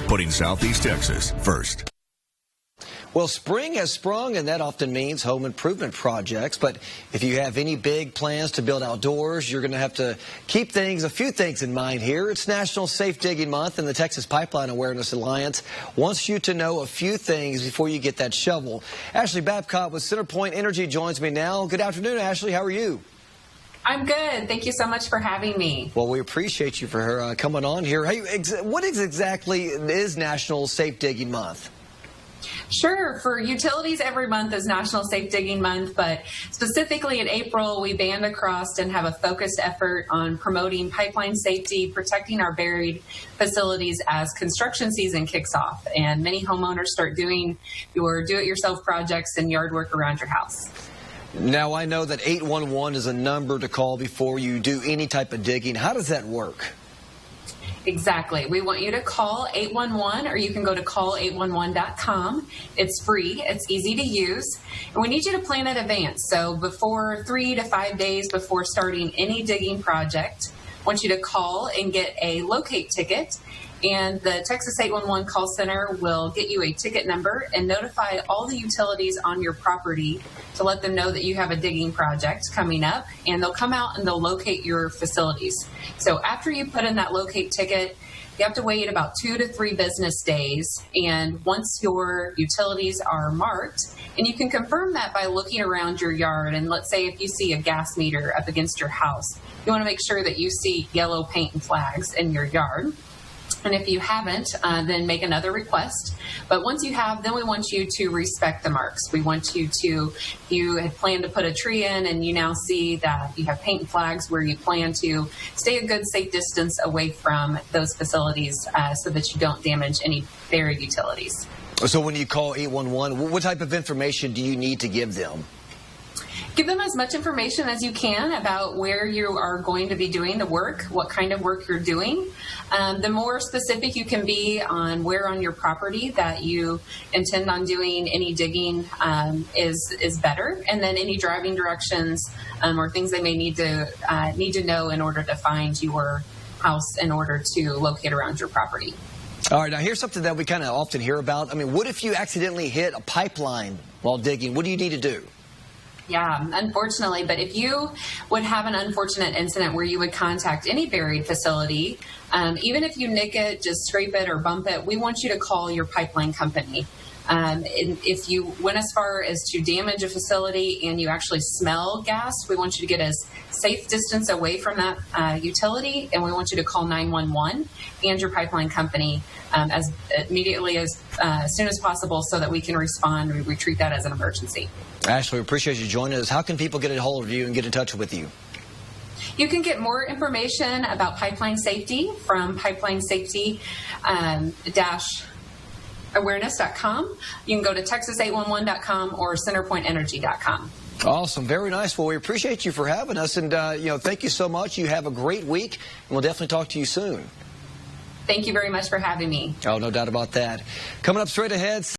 putting Southeast Texas first. Well, spring has sprung, and that often means home improvement projects. But if you have any big plans to build outdoors, you're going to have to keep a few things in mind here. It's National Safe Digging Month, and the Texas Pipeline Awareness Alliance wants you to know a few things before you get that shovel. Ashley Babcock with CenterPoint Energy joins me now. Good afternoon, Ashley. How are you? I'm good. Thank you so much for having me. Well, we appreciate you for coming on here. Hey, what exactly is National Safe Digging Month? Sure. For utilities, every month is National Safe Digging Month, but specifically in April, we band across and have a focused effort on promoting pipeline safety, protecting our buried facilities as construction season kicks off, and many homeowners start doing your do-it-yourself projects and yard work around your house. Now, I know that 811 is a number to call before you do any type of digging. How does that work? Exactly. We want you to call 811, or you can go to call811.com. It's free. It's easy to use. And we need you to plan in advance. So before 3 to 5 days before starting any digging project, I want you to call and get a locate ticket. And the Texas 811 call center will get you a ticket number and notify all the utilities on your property to let them know that you have a digging project coming up, and they'll come out and they'll locate your facilities. So after you put in that locate ticket, you have to wait about 2 to 3 business days, and once your utilities are marked, and you can confirm that by looking around your yard, and let's say if you see a gas meter up against your house, you want to make sure that you see yellow paint and flags in your yard. And if you haven't, then make another request. But once you have, then we want you to respect the marks. We want you to, if you had planned to put a tree in and you now see that you have paint and flags where you plan to stay a good safe distance away from those facilities so that you don't damage any buried utilities. So when you call 811, what type of information do you need to give them? Give them as much information as you can about where you are going to be doing the work, what kind of work you're doing. The more specific you can be on where on your property that you intend on doing any digging is better. And then any driving directions or things they may need to know in order to find your house in order to locate around your property. All right, now here's something that we kind of often hear about. I mean, what if you accidentally hit a pipeline while digging? What do you need to do? Yeah, unfortunately, but if you would have an unfortunate incident where you would contact any buried facility, even if you nick it, just scrape it or bump it, we want you to call your pipeline company. If you went as far as to damage a facility and you actually smell gas, we want you to get as safe distance away from that utility, and we want you to call 911 and your pipeline company as immediately as soon as possible so that we can respond. We treat that as an emergency. Ashley, we appreciate you joining us. How can people get a hold of you and get in touch with you? You can get more information about pipeline safety from pipeline-safety-awareness.com. You can go to texas811.com or centerpointenergy.com. Awesome. Very nice. Well, we appreciate you for having us, and thank you so much. You have a great week, and we'll definitely talk to you soon. Thank you very much for having me. Oh, no doubt about that. Coming up straight ahead.